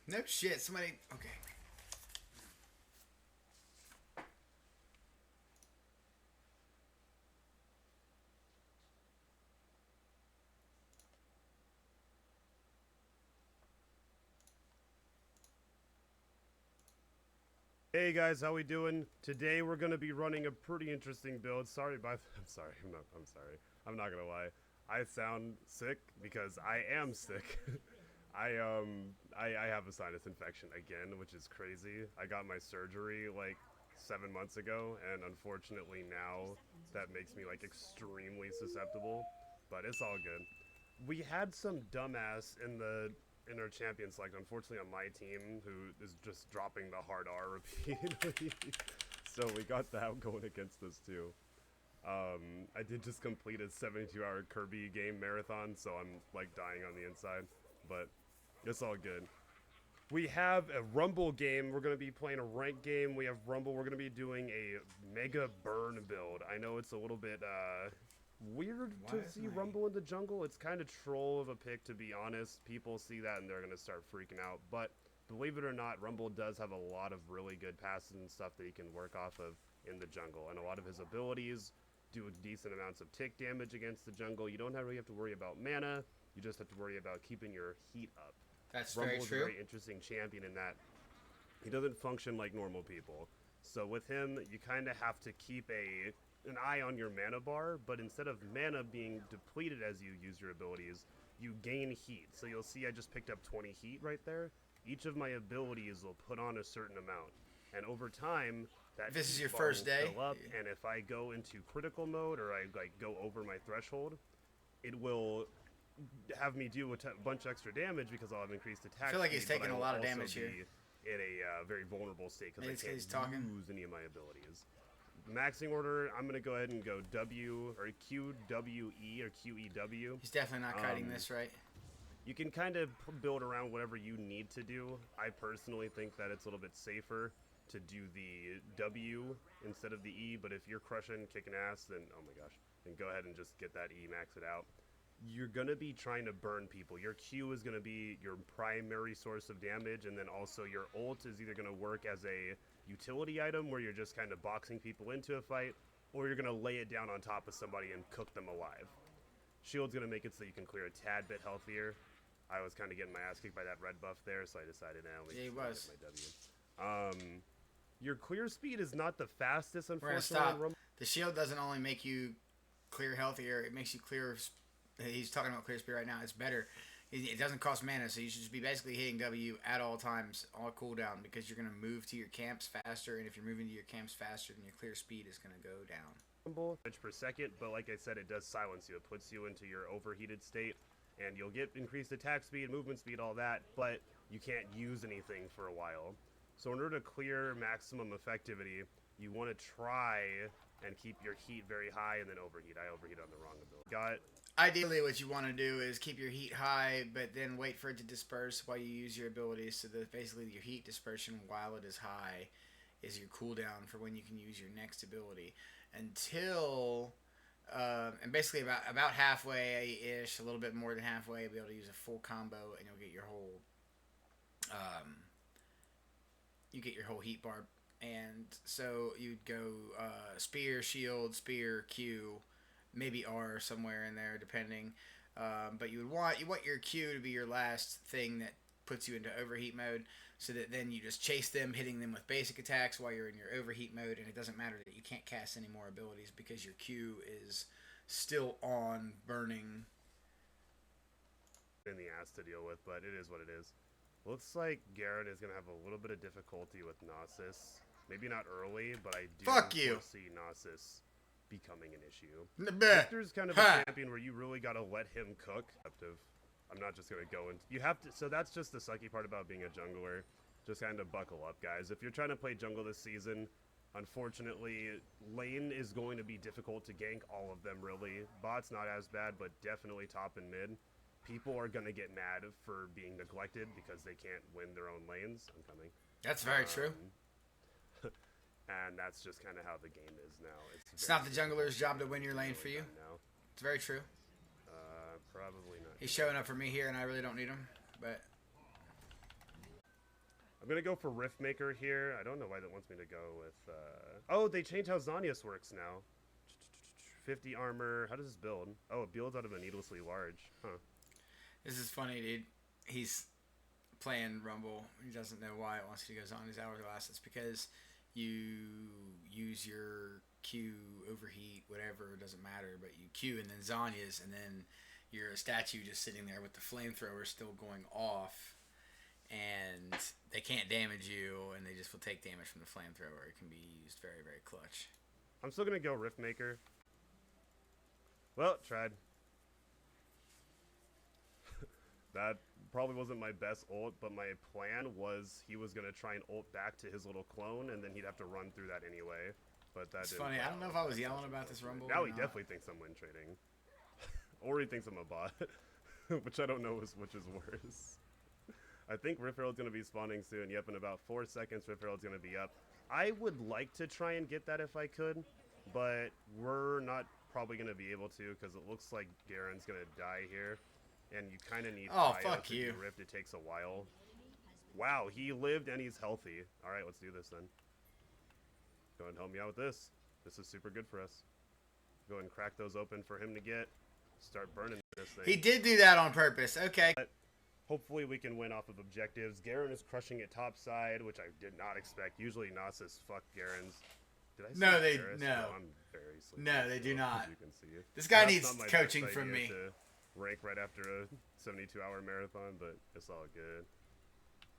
No shit. Somebody. Okay. Hey guys, how we doing? Today we're gonna be running a pretty interesting build. Sorry, I'm sorry. I'm sorry. I'm not gonna lie. I sound sick because I am sick. I have a sinus infection again, which is crazy. I got my surgery like 7 months ago, and unfortunately now that makes me like extremely susceptible. But it's all good. We had some dumbass in our champion select, unfortunately on my team, who is just dropping the hard R repeatedly. So we got that going against us too. I did just complete a 72-hour Kirby game marathon, so I'm like dying on the inside, but it's all good. We have a Rumble game. We're going to be playing a rank game. We have Rumble. We're going to be doing a Mega Burn build. I know it's a little bit weird to see Rumble in the jungle. It's kind of troll of a pick, to be honest. People see that and they're going to start freaking out. But believe it or not, Rumble does have a lot of really good passes and stuff that he can work off of in the jungle. And a lot of his abilities do decent amounts of tick damage against the jungle. You don't really have to worry about mana. You just have to worry about keeping your heat up. That's Rumble very is true. a very interesting champion in that he doesn't function like normal people. So with him, you kind of have to keep an eye on your mana bar, but instead of mana being depleted as you use your abilities, you gain heat. So you'll see I just picked up 20 heat right there. Each of my abilities will put on a certain amount. And over time, that This is heat your bar first will day? fill up, and if I go into critical mode or I like go over my threshold, it will have me do a bunch of extra damage because I'll have increased attack. I feel like he's speed, taking a lot of damage here. In a very vulnerable state because I Maybe it's 'cause can't he's talking. use any of my abilities. Maxing order, I'm gonna go ahead and go W or QWE or QEW. He's definitely not kiting this, right? You can kind of build around whatever you need to do. I personally think that it's a little bit safer to do the W instead of the E, but if you're crushing, kicking ass, then oh my gosh, then go ahead and just get that E, max it out. You're gonna be trying to burn people. Your Q is gonna be your primary source of damage, and then also your ult is either gonna work as a utility item where you're just kind of boxing people into a fight, or you're gonna lay it down on top of somebody and cook them alive. Shield's gonna make it so you can clear a tad bit healthier. I was kind of getting my ass kicked by that red buff there, so I decided now Yeah, he was. my W. Your clear speed is not the fastest, We're gonna unfortunately. stop. The shield doesn't only make you clear healthier; it makes you clear. He's talking about clear speed right now. It's better. It doesn't cost mana, so you should just be basically hitting W at all times, all cooldown, because you're gonna move to your camps faster, and if you're moving to your camps faster, then your clear speed is gonna go down. Per second, but like I said, it does silence you. It puts you into your overheated state, and you'll get increased attack speed, movement speed, all that, but you can't use anything for a while. So in order to clear maximum effectivity, you want to try and keep your heat very high and then overheat. I overheat on the wrong ability. Ideally, what you want to do is keep your heat high, but then wait for it to disperse while you use your abilities. So that basically your heat dispersion while it is high is your cooldown for when you can use your next ability. Until, and basically about halfway-ish, a little bit more than halfway, you'll be able to use a full combo, and you'll get your whole, heat bar. And so you'd go spear, shield, spear, Q, maybe R somewhere in there, depending. But you want your Q to be your last thing that puts you into overheat mode, so that then you just chase them, hitting them with basic attacks while you're in your overheat mode, and it doesn't matter that you can't cast any more abilities because your Q is still on, burning. In the ass to deal with, but it is what it is. Looks like Garen is going to have a little bit of difficulty with Gnosis. Maybe not early, but I do see Gnosis becoming an issue. Victor's kind of a champion where you really got to let him cook. I'm not just going to go into... You have to... So that's just the sucky part about being a jungler. Just kind of buckle up, guys. If you're trying to play jungle this season, unfortunately, lane is going to be difficult to gank all of them, really. Bot's not as bad, but definitely top and mid. People are going to get mad for being neglected because they can't win their own lanes. I'm coming. That's very true. And that's just kind of how the game is now. It's not the jungler's job to win your lane for you. Now. It's very true. Probably not. He's showing up for me here, and I really don't need him. But I'm gonna go for Riftmaker here. I don't know why that wants me to go with. Oh, they changed how Zanius works now. 50 armor. How does this build? Oh, it builds out of a needlessly large. Huh. This is funny, dude. He's playing Rumble. He doesn't know why it wants you to go Zania's Hourglass. It's because you use your Q, overheat, whatever, it doesn't matter, but you Q and then Zania's, and then you're a statue just sitting there with the flamethrower still going off, and they can't damage you, and they just will take damage from the flamethrower. It can be used very, very clutch. I'm still gonna go Riftmaker. Well, tried. That probably wasn't my best ult, but my plan was he was gonna try and ult back to his little clone, and then he'd have to run through that anyway. But that's funny. I don't know if I was yelling about this Rumble. Now he definitely thinks I'm win trading, or he thinks I'm a bot, which I don't know which is worse. I think Rift Herald's gonna be spawning soon. Yep, in about 4 seconds, Rift Herald's gonna be up. I would like to try and get that if I could, but we're not probably gonna be able to because it looks like Garen's gonna die here, and you kind of need. Oh, fuck to you! do Rift. It takes a while. Wow, he lived and he's healthy. All right, let's do this then. Go ahead and help me out with this. This is super good for us. Go ahead and crack those open for him to get. Start burning this thing. He did do that on purpose. Okay. But hopefully we can win off of objectives. Garen is crushing it top side, which I did not expect. Usually Nasus fuck Garen's. Did I say no, they Garrus? no. I'm very sleepy. No, they do not. As you can see. This guy That's needs not my coaching best from idea me. To rank right after a 72-hour marathon, but it's all good.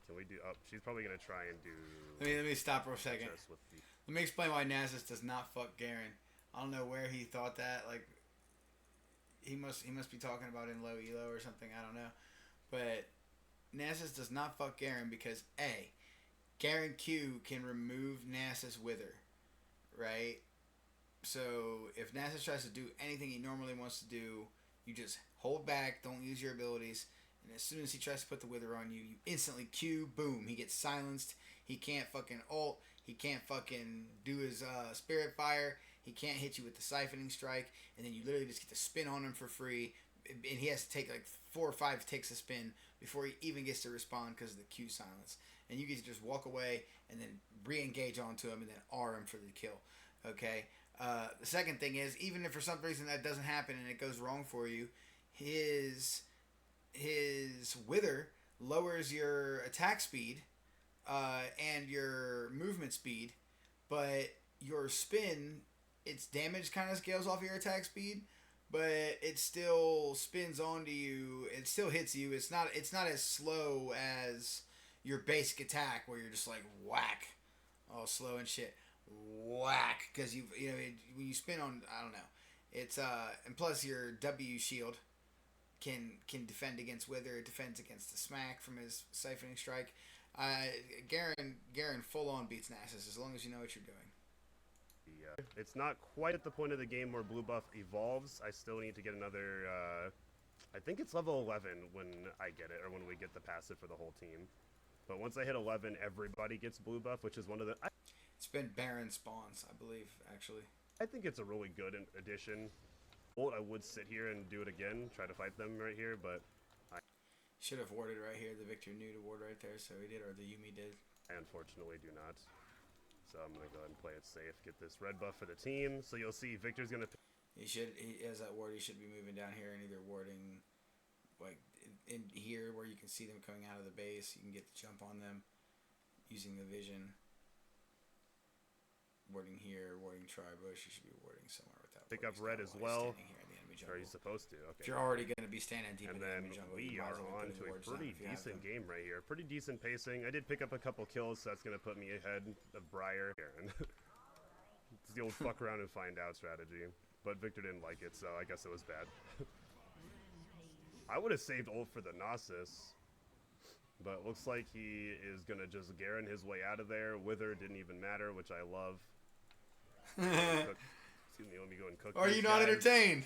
Can we do? Oh, she's probably gonna try and do. Let me stop for a second. With the, Let me explain why Nasus does not fuck Garen. I don't know where he thought that. Like, he must be talking about in low elo or something. I don't know. But Nasus does not fuck Garen because A, Garen Q can remove Nasus Wither, right? So if Nasus tries to do anything he normally wants to do, you just hold back, don't use your abilities, and as soon as he tries to put the Wither on you, you instantly Q, boom, he gets silenced. He can't fucking ult. He can't fucking do his Spirit Fire. He can't hit you with the Siphoning Strike, and then you literally just get to spin on him for free, and he has to take like 4 or 5 ticks of spin before he even gets to respond because of the Q silence. And you get to just walk away and then re-engage onto him and then R him for the kill. Okay? The second thing is, even if for some reason that doesn't happen and it goes wrong for you, his Wither lowers your attack speed and your movement speed, but your spin, its damage kind of scales off your attack speed, but it still spins onto you. It still hits you. It's not as slow as your basic attack where you're just like whack, all slow and shit, whack, because when you spin on, I don't know, it's and plus your W shield can defend against Wither. It defends against the smack from his Siphoning Strike. Garen full on beats Nasus as long as you know what you're doing. Yeah, it's not quite at the point of the game where blue buff evolves. I still need to get another. I think it's level 11 when I get it, or when we get the passive for the whole team. But once I hit 11, everybody gets blue buff, which is one of the. It's been Baron spawns, I believe, actually. I think it's a really good addition. I would sit here and do it again, try to fight them right here, but should have warded right here. The Victor knew to ward right there, so he did, or the Yuumi did. I unfortunately do not. So I'm going to go ahead and play it safe, get this red buff for the team. So you'll see Victor's going to... He has that ward, he should be moving down here and either warding, like, in here where you can see them coming out of the base. You can get the jump on them using the vision. Warding here, warding Tribush. You should be warding somewhere with that. Pick up red as well. Are you supposed to? Okay. If you're already going to be standing deep and in the then enemy jungle, we are on to a pretty decent game right here. Pretty decent pacing. I did pick up a couple kills, so that's going to put me ahead of Briar. It's the old fuck around and find out strategy. But Victor didn't like it, so I guess it was bad. I would have saved ult for the Nasus. But it looks like he is going to just Garen his way out of there. Wither didn't even matter, which I love. Excuse me, let me go and cook. Are you not entertained?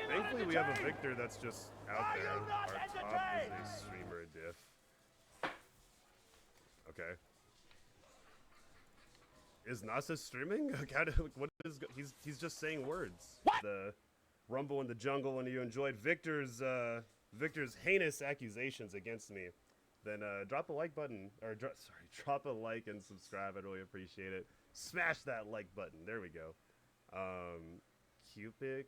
Thankfully, we have a Victor that's just out there. Our top is a streamer diff. Okay. Is Nasus streaming? What is? He's just saying words. What? The Rumble in the jungle, and you enjoyed Victor's heinous accusations against me. then drop a like button, or drop a like and subscribe. I'd really appreciate it. Smash that like button. There we go. Cupic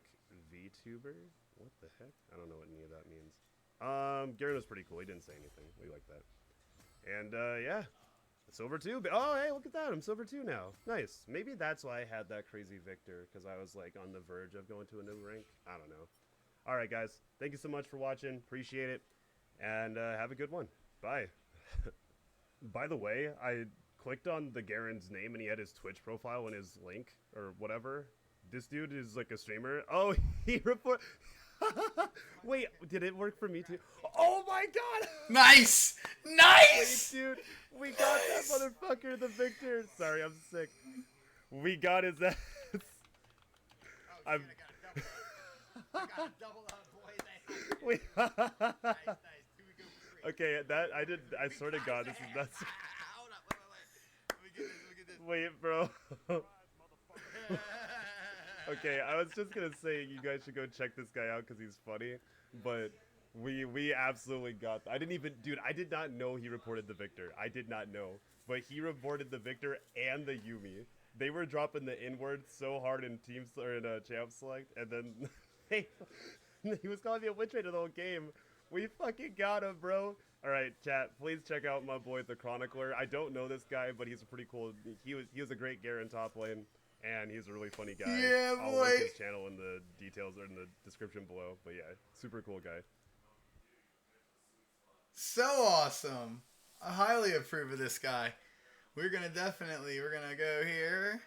VTuber? What the heck? I don't know what any of that means. Garen was pretty cool. He didn't say anything. We like that. And yeah, Silver 2. Oh, hey, look at that. I'm Silver 2 now. Nice. Maybe that's why I had that crazy Victor, because I was like on the verge of going to a new rank. I don't know. All right, guys. Thank you so much for watching. Appreciate it. And have a good one. Bye. By the way, I clicked on the Garen's name and he had his Twitch profile and his link or whatever. This dude is like a streamer. Oh, he report. Wait, did it work for me too? Oh my god! Nice! Nice! Wait, dude, we got that motherfucker, the Victor. Sorry, I'm sick. We got his ass. Oh, I got a double up, boys. Wait. Nice, nice. Here we go for 3. Okay, that I did. I swear to God, this is nuts. Hold up, wait. Let me get this. Wait, bro. Okay, I was just gonna say you guys should go check this guy out because he's funny, but we absolutely got. I didn't even, dude. I did not know he reported the Victor. I did not know, but he reported the Victor and the Yuumi. They were dropping the N-word so hard in teams or in champ select, and then he was calling me a witch trader the whole game. We fucking got him, bro. All right, chat. Please check out my boy, the Chronicler. I don't know this guy, but he's a pretty cool. He was a great Garen top lane. And he's a really funny guy. Yeah, boy. I'll link his channel in the details or in the description below. But yeah, super cool guy. So awesome. I highly approve of this guy. We're going to go here.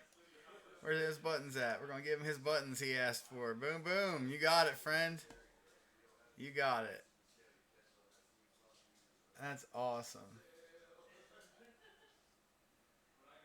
Where's his buttons at? We're going to give him his buttons he asked for. Boom, boom. You got it, friend. You got it. That's awesome.